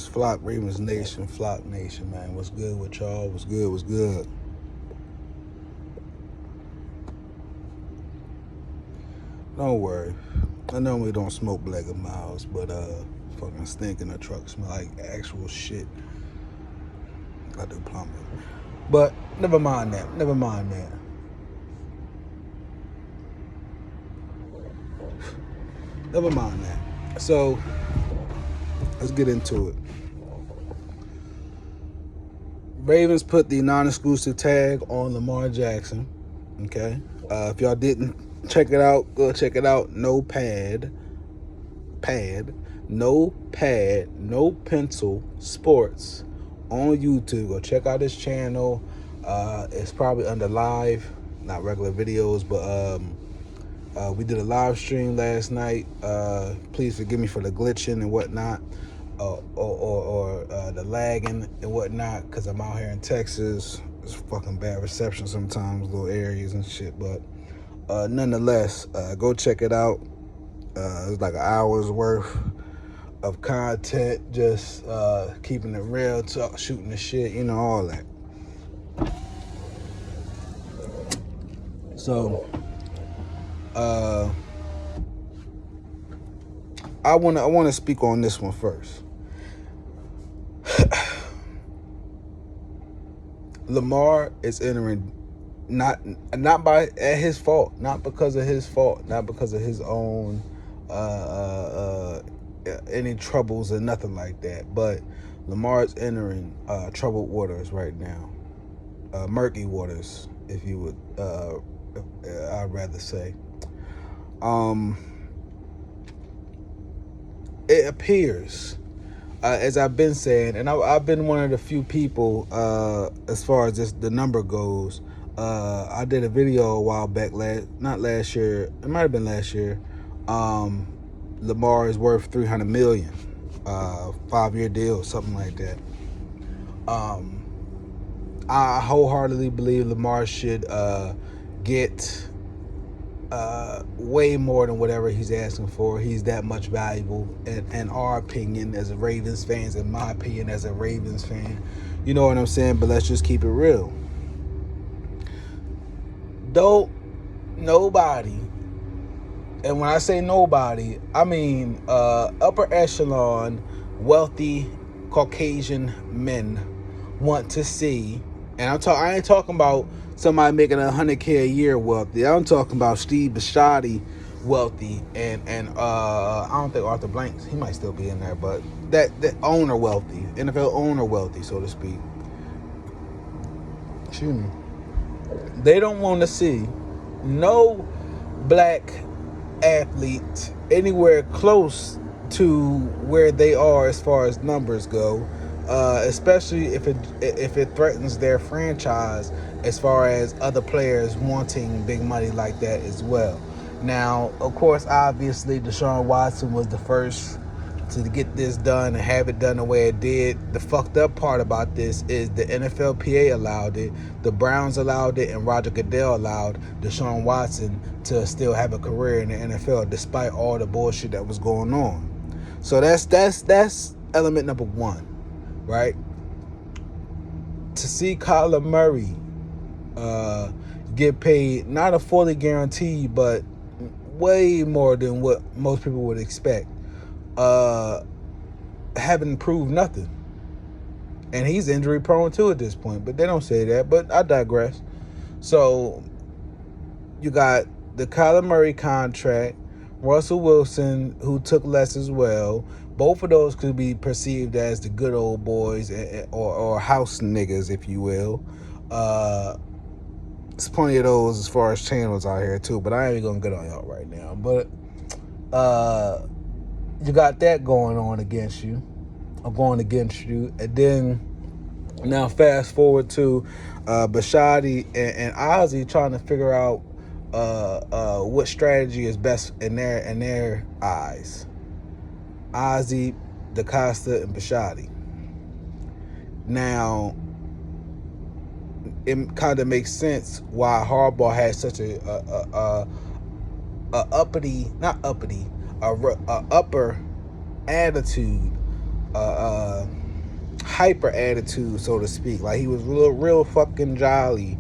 Ravens flock, Ravens nation, flock nation, man. What's good with y'all? What's good? What's good? Don't worry. I normally don't smoke Black and Miles, but fucking stink in the truck. Smell like actual shit. I do plumbing. But never mind that. Never mind that. Never mind that. So let's get into it. Ravens put the non-exclusive tag on Lamar Jackson. Okay. If y'all didn't check it out, go check it out. No pencil sports on YouTube. Go check out his channel. It's probably under live, not regular videos, but we did a live stream last night. Please forgive me for the glitching and whatnot, or the lagging and whatnot, because I'm out here in Texas. It's fucking bad reception sometimes, little areas and shit, but nonetheless, go check it out. It's like an hour's worth of content, just keeping it real, shooting the shit, all that. So I want to speak on this one first. Lamar is entering not by at his fault, not because of his fault, not because of his own any troubles or nothing like that. But Lamar is entering troubled waters right now, murky waters, if you would. I'd rather say. It appears, as I've been saying, and I've been one of the few people, as far as the number goes. I did a video a while back, not last year, it might have been last year. Lamar is worth $300 million, 5-year deal, something like that. I wholeheartedly believe Lamar should get way more than whatever he's asking for. He's that much valuable, in our opinion, as a Ravens fans, in my opinion, as a Ravens fan. You know what I'm saying? But let's just keep it real. Nobody, and when I say nobody, I mean upper echelon, wealthy Caucasian men want to see, and I ain't talking about somebody making $100K a year wealthy. I'm talking about Steve Bisciotti wealthy, and I don't think Arthur Blanks, he might still be in there, but that owner wealthy, NFL owner wealthy, so to speak. Excuse me. They don't want to see no black athlete anywhere close to where they are as far as numbers go, especially if it threatens their franchise, as far as other players wanting big money like that as well. Now, of course, obviously, Deshaun Watson was the first to get this done and have it done the way it did. The fucked up part about this is the NFLPA allowed it, the Browns allowed it, and Roger Goodell allowed Deshaun Watson to still have a career in the NFL despite all the bullshit that was going on. So that's element number one, right? To see Kyler Murray get paid, not a fully guaranteed, but way more than what most people would expect, haven't proved nothing. And he's injury prone too at this point, but they don't say that, but I digress. So you got the Kyler Murray contract, Russell Wilson, who took less as well. Both of those could be perceived as the good old boys, or house niggas, if you will. There's plenty of those as far as channels out here too, but I ain't gonna get on y'all right now. But you got that going against you, and then now fast forward to Bisciotti and Ozzy trying to figure out what strategy is best in their eyes. Ozzy, DaCosta, and Bisciotti. Now, it kind of makes sense why Harbaugh has such a upper attitude hyper attitude, so to speak. Like he was real fucking jolly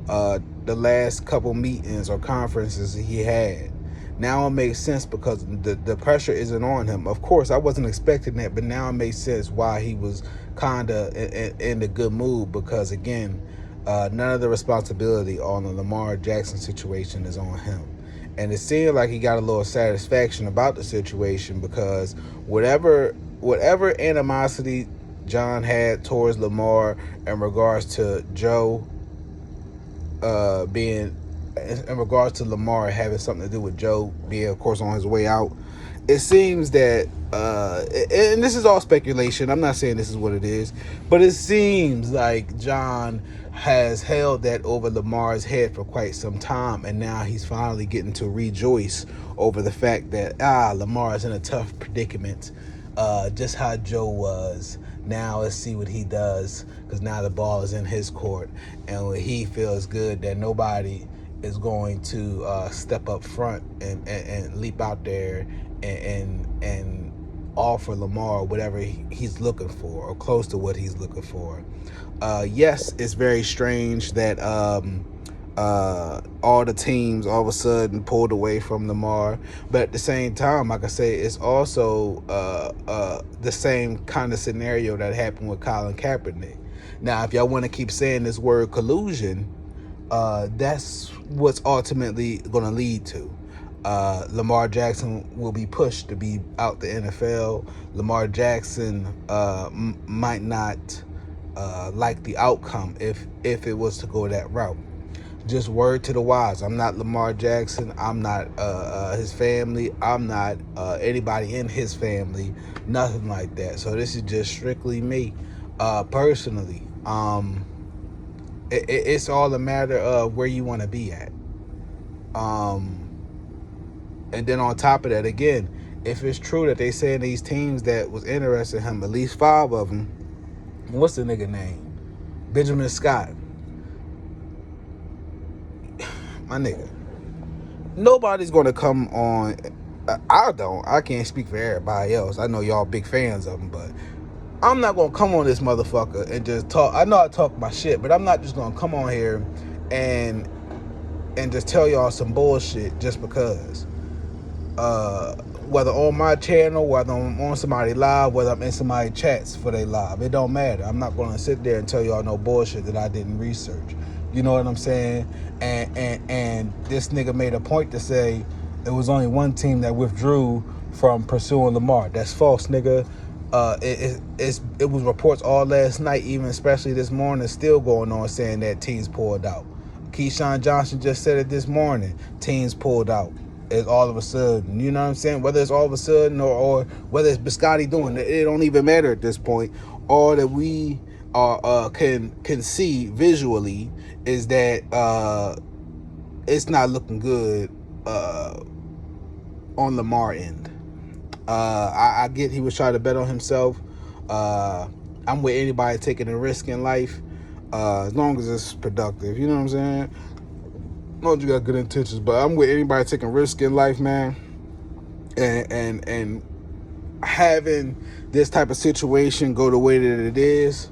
the last couple meetings or conferences he had. Now it makes sense because the pressure isn't on him. Of course, I wasn't expecting that, but now it makes sense why he was kind of in a good mood, because again, none of the responsibility on the Lamar Jackson situation is on him. And it seemed like he got a little satisfaction about the situation, because whatever animosity John had towards Lamar in regards to Joe being in regards to Lamar having something to do with Joe being, of course, on his way out, it seems that and this is all speculation, I'm not saying this is what it is, but it seems like John has held that over Lamar's head for quite some time, and now he's finally getting to rejoice over the fact that Lamar is in a tough predicament, just how Joe was. Now let's see what he does, because now the ball is in his court, and he feels good that nobody is going to step up front and leap out there and offer Lamar whatever he's looking for, or close to what he's looking for. Yes, it's very strange that all the teams all of a sudden pulled away from Lamar, but at the same time, like I say, it's also the same kind of scenario that happened with Colin Kaepernick. Now, if y'all want to keep saying this word collusion, that's what's ultimately going to lead to. Lamar Jackson will be pushed to be out the NFL. Lamar Jackson might not like the outcome if it was to go that route. Just word to the wise. I'm not Lamar Jackson. I'm not his family. I'm not anybody in his family. Nothing like that. So this is just strictly me, personally. It's all a matter of where you want to be at. And then on top of that, again, if it's true that they saying these teams that was interested in him, at least 5 of them, what's the nigga name? Benjamin Scott. My nigga. Nobody's going to come on. I can't speak for everybody else. I know y'all big fans of him, but I'm not going to come on this motherfucker and just talk. I know I talk my shit, but I'm not just going to come on here and just tell y'all some bullshit just because. Whether on my channel, whether I'm on somebody live, whether I'm in somebody chats for their live, it don't matter. I'm not going to sit there and tell y'all no bullshit that I didn't research. You know what I'm saying? And this nigga made a point to say it was only one team that withdrew from pursuing Lamar. That's false, nigga. It was reports all last night, even especially this morning, still going on saying that teams pulled out. Keyshawn Johnson just said it this morning. Teams pulled out. It's all of a sudden, you know what I'm saying? Whether it's all of a sudden or whether it's Biscotti doing it, it don't even matter at this point. All that we can see visually is that it's not looking good on Lamar end. I get he was trying to bet on himself. I'm with anybody taking a risk in life, as long as it's productive. You know what I'm saying? As long as you got good intentions. But I'm with anybody taking risk in life, man. And having this type of situation go the way that it is,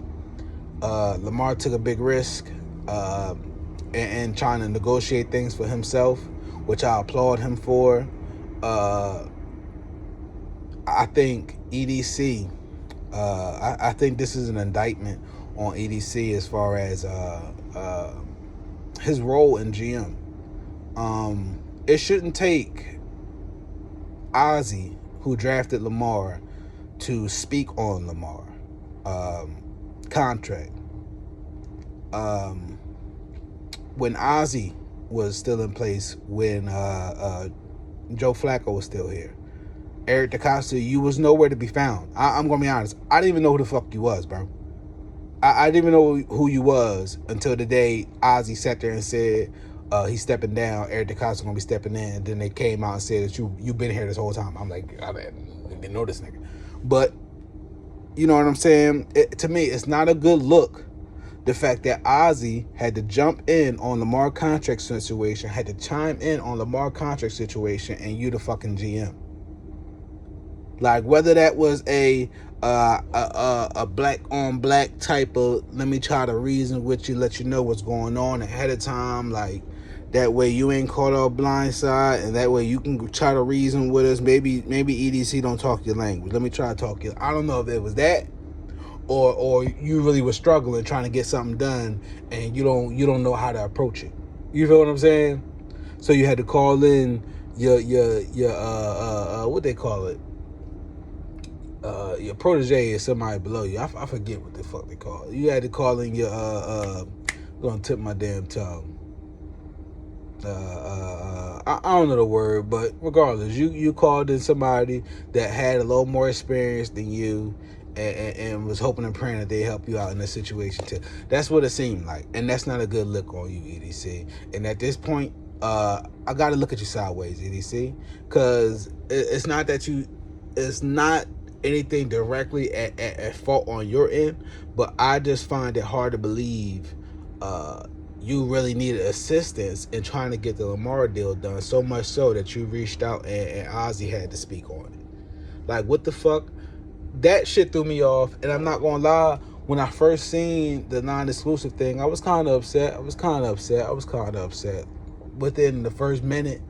Lamar took a big risk and trying to negotiate things for himself, which I applaud him for. I think EDC, I think this is an indictment on EDC as far as his role in GM. It shouldn't take Ozzy, who drafted Lamar, to speak on Lamar contract. When Ozzy was still in place, when Joe Flacco was still here, Eric DeCosta, you was nowhere to be found. I'm gonna be honest. I didn't even know who the fuck you was, bro. I didn't even know who you was until the day Ozzy sat there and said he's stepping down. Eric DeCosta gonna be stepping in. And then they came out and said that you've been here this whole time. I'm like, I didn't know this nigga. But you know what I'm saying? To me, it's not a good look. The fact that Ozzy had to jump in on Lamar contract situation, had to chime in on Lamar contract situation, and you the fucking GM. Like, whether that was a a black on black type of, let me try to reason with you, let you know what's going on ahead of time, like that way you ain't caught off blindside, and that way you can try to reason with us. Maybe EDC don't talk your language. Let me try to talk you. I don't know if it was that, or you really were struggling trying to get something done, and you don't know how to approach it. You feel what I'm saying? So you had to call in your what they call it, your protege is somebody below you. I forget what the fuck they call it. You had to call in your gonna tip my damn tongue. I don't know the word, but regardless, you called in somebody that had a little more experience than you, and was hoping and praying that they help you out in this situation too. That's what it seemed like, and that's not a good look on you, EDC. And at this point, I got to look at you sideways, EDC, because it's not anything directly at fault on your end, but I just find it hard to believe you really needed assistance in trying to get the Lamar deal done, so much so that you reached out and Ozzy had to speak on it. Like, what the fuck? That shit threw me off, and I'm not gonna lie, when I first seen the non-exclusive thing, I was kind of upset. Within the first minute,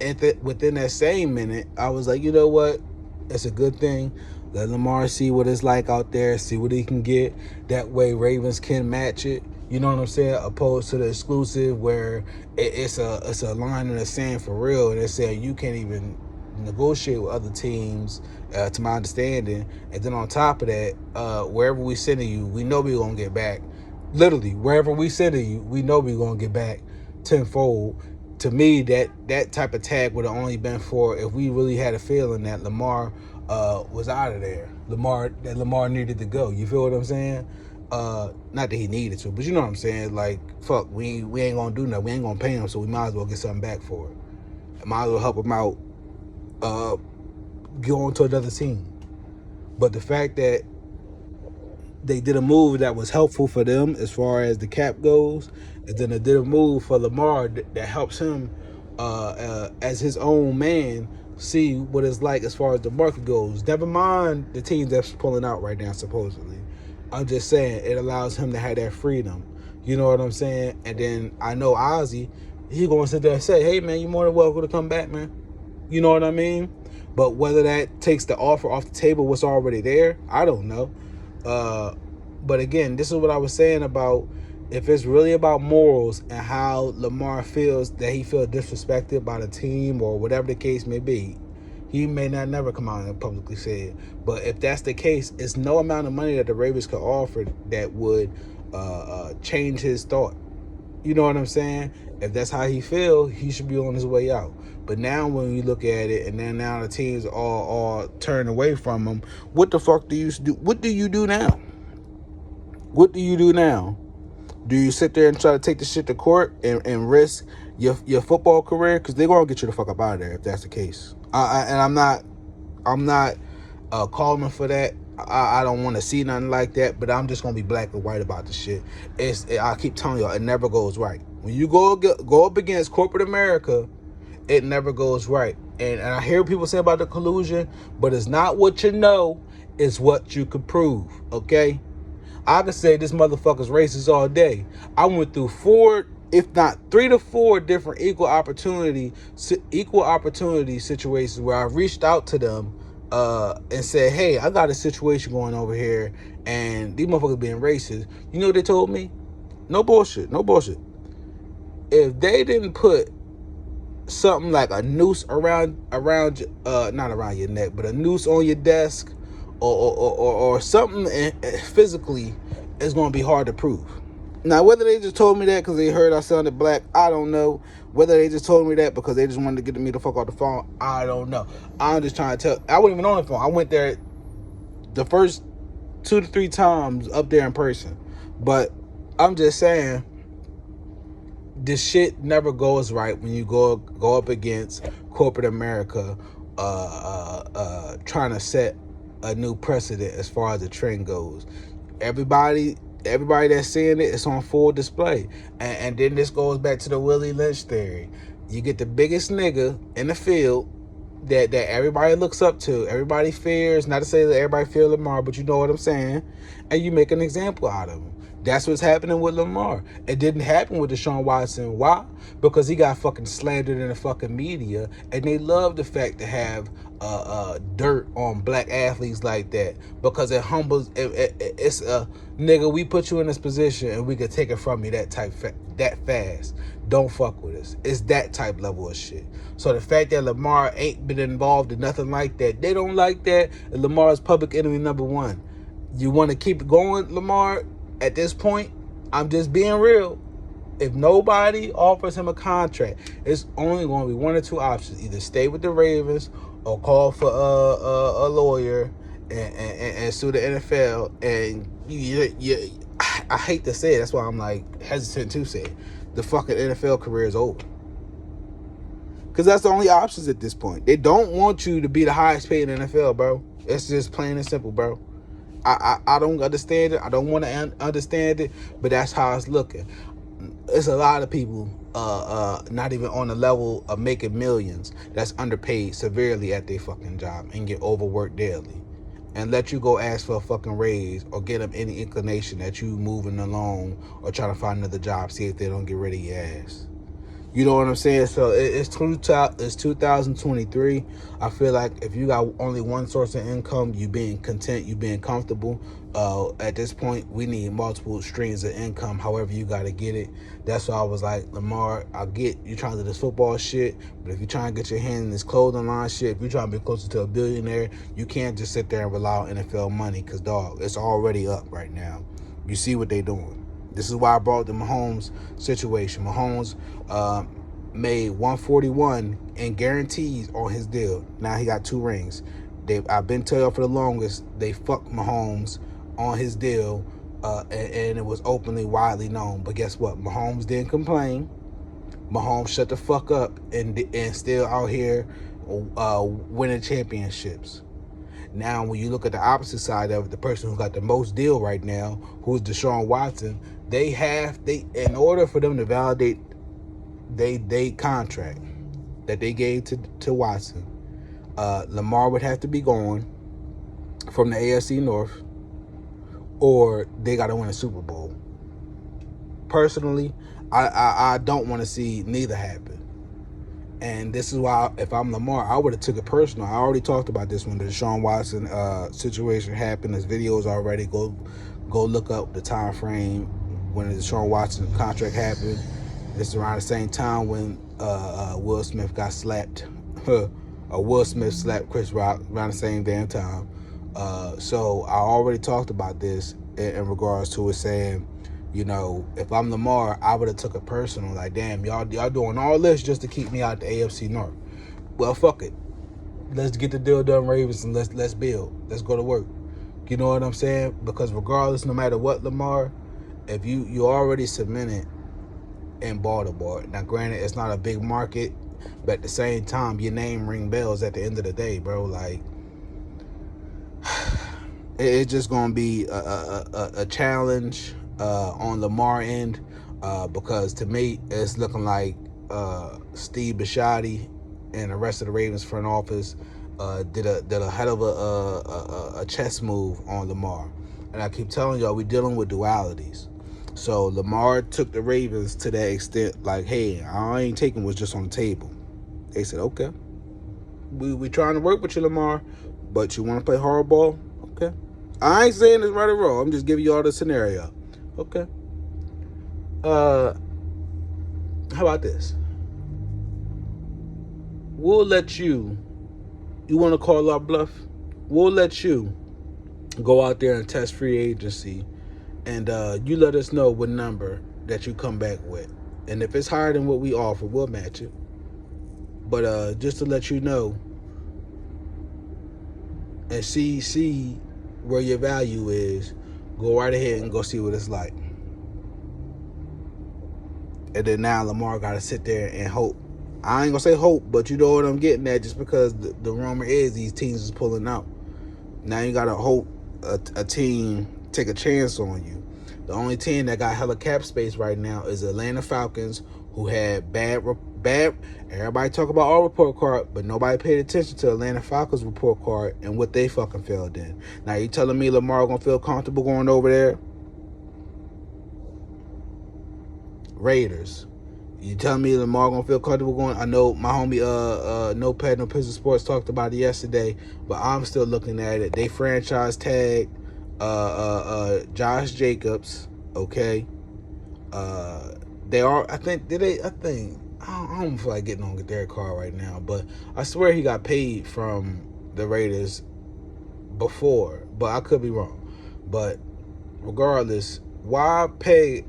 and within that same minute, I was like, you know what? It's a good thing. Let Lamar see what it's like out there, see what he can get. That way Ravens can match it. You know what I'm saying? Opposed to the exclusive where it's a line in the sand for real, and they're saying you can't even negotiate with other teams, to my understanding. And then on top of that, wherever we sending you, we know we're gonna get back. Literally, wherever we sending you, we know we're gonna get back tenfold. To me, that type of tag would have only been for if we really had a feeling that Lamar was out of there. Lamar needed to go. You feel what I'm saying? Not that he needed to, but you know what I'm saying. Like, fuck, we ain't gonna do nothing. We ain't gonna pay him, so we might as well get something back for it. Might as well help him out, go on to another team. But the fact that they did a move that was helpful for them as far as the cap goes, and then they did a move for Lamar that helps him as his own man see what it's like as far as the market goes. Never mind the teams that's pulling out right now, supposedly. I'm just saying it allows him to have that freedom. You know what I'm saying? And then I know Ozzy, he gonna sit there and say, hey man, you're more than welcome to come back, man. You know what I mean? But whether that takes the offer off the table, what's already there, I don't know. But again, this is what I was saying about if it's really about morals and how Lamar feels that he feels disrespected by the team or whatever the case may be. He may not never come out and publicly say it. But if that's the case, it's no amount of money that the Ravens could offer that would change his thought. You know what I'm saying? If that's how he feels, he should be on his way out. But now when you look at it, and then now the teams all turn away from him, what the fuck do you do? What do you do now? What do you do now? Do you sit there and try to take the shit to court and risk your football career? Because they're going to get you the fuck up out of there if that's the case. And I'm not calling for that. I don't want to see nothing like that, but I'm just going to be black and white about the shit. I keep telling y'all, it never goes right. When you go up against corporate America, it never goes right. And I hear people say about the collusion, but it's not what you know, it's what you can prove, okay? I can say this motherfucker's racist all day. I went through 4, if not 3 to 4 different equal opportunity situations where I reached out to them and said, hey, I got a situation going over here and these motherfuckers being racist. You know what they told me? No bullshit. If they didn't put something like a noose around not around your neck, but a noose on your desk or something physically, is going to be hard to prove. Now, whether they just told me that because they heard I sounded black, I don't know. Whether they just told me that because they just wanted to get me the fuck off the phone, I don't know. I'm just trying to tell. I wasn't even on the phone. I went there the first 2 to 3 times up there in person. But I'm just saying, this shit never goes right when you go up against corporate America trying to set a new precedent as far as the trend goes. Everybody that's seeing it, it's on full display. And then this goes back to the Willie Lynch theory. You get the biggest nigga in the field that everybody looks up to, everybody fears. Not to say that everybody fears Lamar, but you know what I'm saying. And you make an example out of him. That's what's happening with Lamar. It didn't happen with Deshaun Watson. Why? Because he got fucking slandered in the fucking media, and they love the fact to have dirt on black athletes like that, because it humbles. It's a nigga. We put you in this position, and we could take it from you that fast. Don't fuck with us. It's that type level of shit. So the fact that Lamar ain't been involved in nothing like that, they don't like that. And Lamar's public enemy number one. You want to keep it going, Lamar? At this point, I'm just being real. If nobody offers him a contract, it's only going to be one or two options: either stay with the Ravens or call for a lawyer and sue the NFL. And I hate to say it. That's why I'm like hesitant to say it. The fucking NFL career is over. Because that's the only options at this point. They don't want you to be the highest paid in the NFL, bro. It's just plain and simple, bro. I don't understand it. I don't want to understand it, but that's how it's looking. It's a lot of people not even on the level of making millions that's underpaid severely at their fucking job and get overworked daily, and let you go ask for a fucking raise or get them any inclination that you moving along or trying to find another job, see if they don't get rid of your ass. You know what I'm saying? So it's 2023. I feel like if you got only one source of income, you being content, you being comfortable. At this point, we need multiple streams of income. However you got to get it. That's why I was like, Lamar, I get you trying to do this football shit, but if you're trying to get your hand in this clothing line shit, if you're trying to be closer to a billionaire, you can't just sit there and rely on NFL money, because, dog, it's already up right now. You see what they doing. This is why I brought the Mahomes situation. Mahomes made $141 in guarantees on his deal. Now he got 2 rings. I've been telling y'all for the longest, they fucked Mahomes on his deal, and it was openly, widely known. But guess what? Mahomes didn't complain. Mahomes shut the fuck up and still out here winning championships. Now, when you look at the opposite side of it, the person who got the most deal right now, who's Deshaun Watson, in order for them to validate they contract that they gave to Watson, Lamar would have to be gone from the AFC North, or they got to win a Super Bowl. Personally, I don't want to see neither happen. And this is why, if I'm Lamar, I would have took it personal. I already talked about this when the Deshaun Watson situation happened. There's videos already. Go look up the time frame when the Deshaun Watson contract happened. It's around the same time when Will Smith got slapped. Will Smith slapped Chris Rock around the same damn time. So I already talked about this in regards to it, saying, you know, if I'm Lamar, I would have took it personal. Like, damn, y'all doing all this just to keep me out the AFC North. Well, fuck it. Let's get the deal done, Ravens, and let's build. Let's go to work. You know what I'm saying? Because regardless, no matter what, Lamar, if you already cemented in Baltimore. Now, granted, it's not a big market, but at the same time, your name ring bells at the end of the day, bro. Like, it's just gonna be a challenge on Lamar end, because to me, it's looking like Steve Bisciotti and the rest of the Ravens front office did a hell of a chess move on Lamar. And I keep telling y'all, we're dealing with dualities. So Lamar took the Ravens to that extent, like, hey, I ain't taking what's just on the table. They said, okay, we trying to work with you, Lamar, but you want to play hardball? Okay. I ain't saying it's right or wrong. I'm just giving you all the scenario. Okay. How about this? We'll let you want to call our bluff? We'll let you go out there and test free agency, and you let us know what number that you come back with. And if it's higher than what we offer, we'll match it. But just to let you know and see where your value is, go right ahead and go see what it's like. And then now Lamar got to sit there and hope. I ain't going to say hope, but you know what I'm getting at, just because the rumor is these teams is pulling out. Now you got to hope a team take a chance on you. The only team that got hella cap space right now is Atlanta Falcons, who had bad. Everybody talk about our report card, but nobody paid attention to Atlanta Falcons report card and what they fucking failed in. Now you telling me Lamar gonna feel comfortable going over there? Raiders. You telling me Lamar gonna feel comfortable going? I know my homie No Pad No Pistol Sports talked about it yesterday, but I'm still looking at it. They franchise tagged Josh Jacobs. Okay. They are. I think. Did they? I think. I don't feel like getting on Derek Carr right now, but I swear he got paid from the Raiders before, but I could be wrong. But regardless, why pay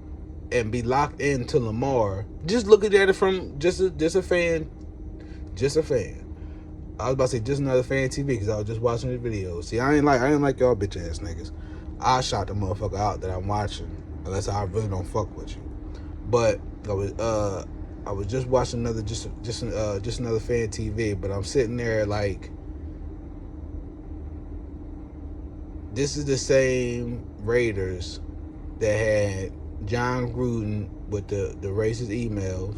and be locked into Lamar? Just looking at it from just a fan. I was about to say just another fan TV because I was just watching the video. See, I ain't like y'all bitch ass niggas. I shot the motherfucker out that I'm watching unless I really don't fuck with you. But I was just watching another fan TV, but I'm sitting there like, this is the same Raiders that had John Gruden with the racist emails,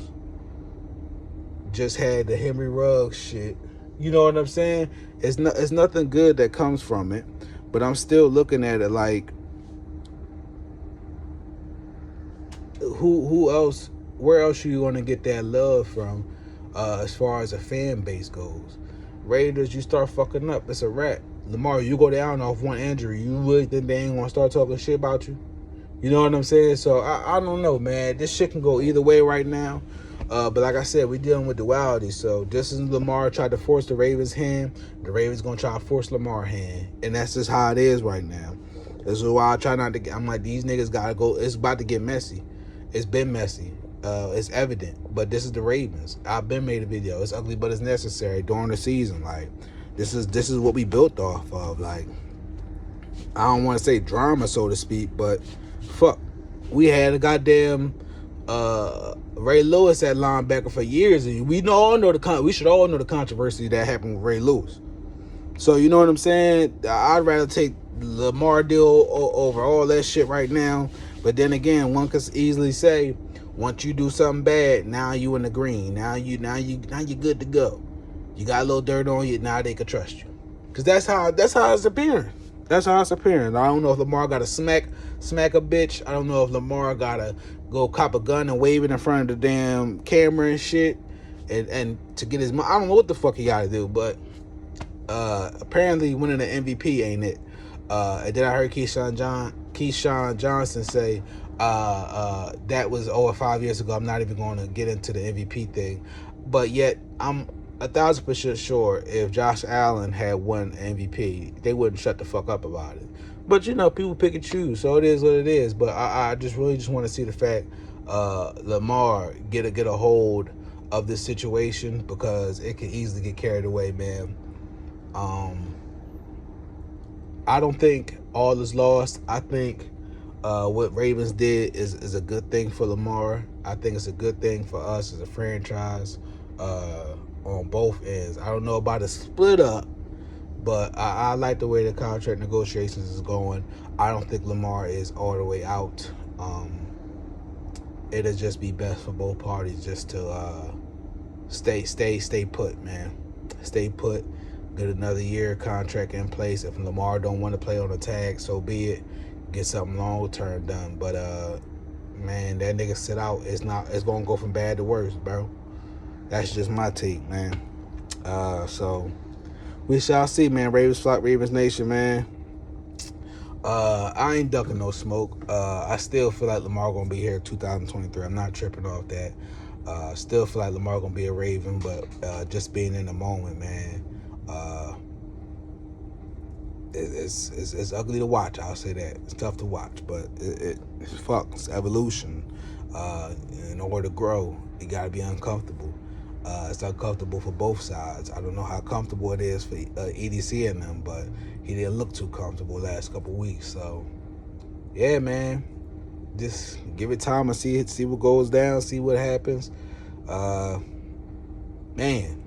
just had the Henry Ruggs shit. You know what I'm saying? It's nothing good that comes from it, but I'm still looking at it like, who else? Where else are you going to get that love from as far as a fan base goes? Raiders, you start fucking up, it's a wrap. Lamar, you go down off one injury, you really think they ain't going to start talking shit about you? You know what I'm saying? So I don't know, man. This shit can go either way right now. But like I said, we're dealing with duality. So just as Lamar tried to force the Ravens' hand, the Ravens going to try to force Lamar's hand. And that's just how it is right now. This is why I try not to get, I'm like, these niggas got to go. It's about to get messy. It's been messy. It's evident. But this is the Ravens. I've been made a video. It's ugly, but it's necessary during the season. Like, this is what we built off of. Like, I don't want to say drama, so to speak, but fuck. We had a goddamn Ray Lewis at linebacker for years, and we should all know the controversy that happened with Ray Lewis. So you know what I'm saying? I'd rather take Lamar deal over all that shit right now. But then again, one could easily say, once you do something bad, now you in the green. Now you good to go. You got a little dirt on you. Now they can trust you. Cause that's how it's appearing. That's how it's appearing. I don't know if Lamar got to smack a bitch. I don't know if Lamar got to go cop a gun and wave it in front of the damn camera and shit, and to get his. I don't know what the fuck he got to do, but apparently winning the MVP ain't it. And then I heard Keyshawn Johnson say that was over 5 years ago. I'm not even going to get into the MVP thing, but yet I'm 1,000% sure if Josh Allen had won MVP, they wouldn't shut the fuck up about it. But you know, people pick and choose, so it is what it is. But I just really want to see the fact Lamar get a hold of this situation, because it could easily get carried away, man. I don't think all is lost. I think what Ravens did is a good thing for Lamar. I think it's a good thing for us as a franchise on both ends. I don't know about a split up, but I like the way the contract negotiations is going. I don't think Lamar is all the way out. It'll just be best for both parties just to stay put, man. Stay put. Get another year contract in place. If Lamar don't want to play on the tag, so be it. Get something long term done. But man, that nigga sit out. It's gonna go from bad to worse, bro. That's just my take, man. So we shall see, man. Ravens flock, Ravens Nation, man. I ain't ducking no smoke. I still feel like Lamar gonna be here in 2023. I'm not tripping off that. Still feel like Lamar gonna be a Raven, but just being in the moment, man. It's ugly to watch. I'll say that. It's tough to watch, but it's evolution. In order to grow, you gotta be uncomfortable. It's uncomfortable for both sides. I don't know how comfortable it is for EDC and them, but he didn't look too comfortable last couple weeks. So, yeah, man, just give it time and see what goes down, see what happens. Man,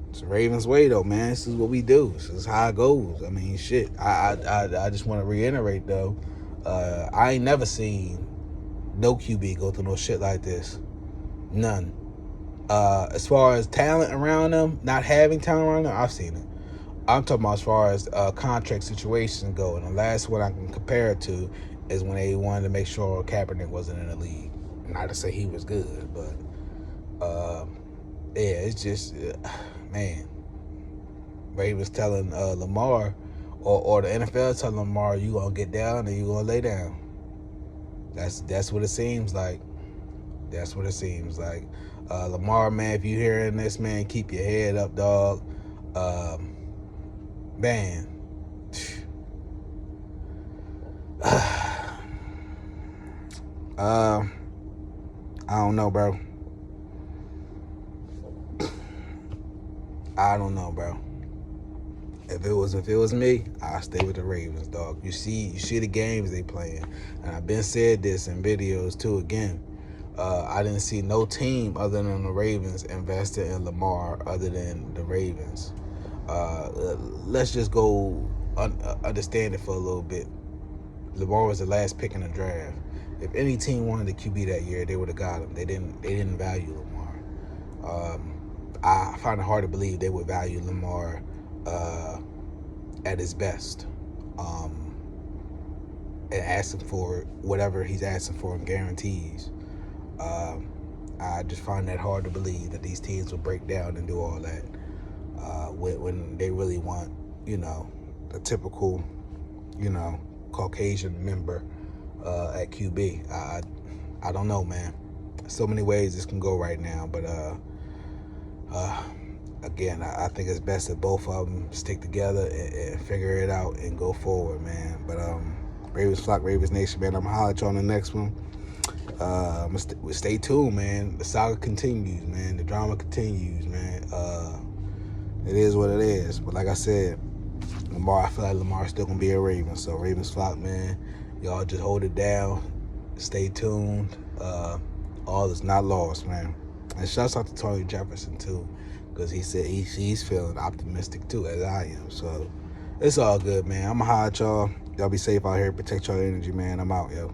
it's Ravens way though, man. This is what we do. This is how it goes. I mean, shit. I just want to reiterate though. I ain't never seen No QB go through no shit like this. None. As far as talent around them, not having talent around them, I've seen it. I'm talking about as far as contract situations go. And the last one I can compare it to is when they wanted to make sure Kaepernick wasn't in the league. Not to say he was good, but yeah, it's just, man. Ravens telling Lamar, or the NFL telling Lamar, you gonna get down and you gonna lay down. That's what it seems like. That's what it seems like. Lamar, man, if you hearing this, man, keep your head up, dog. Man. I don't know, bro. I don't know, bro. If it was me, I'd stay with the Ravens, dog. You see the games they playing, and I've been said this in videos too. Again, I didn't see no team other than the Ravens invested in Lamar other than the Ravens. Let's just go understand it for a little bit. Lamar was the last pick in the draft. If any team wanted the QB that year, they would have got him. They didn't value Lamar. I find it hard to believe they would value Lamar at his best, and asking for whatever he's asking for in guarantees. I just find that hard to believe that these teams will break down and do all that when they really want, a typical, Caucasian member at QB. I don't know, man. So many ways this can go right now, but again, I think it's best that both of them stick together and figure it out and go forward, man. But Ravens Flock, Ravens Nation, man, I'm going to holler at you on the next one. Stay tuned, man. The saga continues, man. The drama continues, man. It is what it is. But like I said, I feel like Lamar's still going to be a Raven. So Ravens Flock, man, y'all just hold it down. Stay tuned. All is not lost, man. And shouts out to Tony Jefferson, too, because he said he's feeling optimistic, too, as I am. So it's all good, man. I'm going to holler at y'all. Y'all be safe out here. Protect y'all energy, man. I'm out, yo.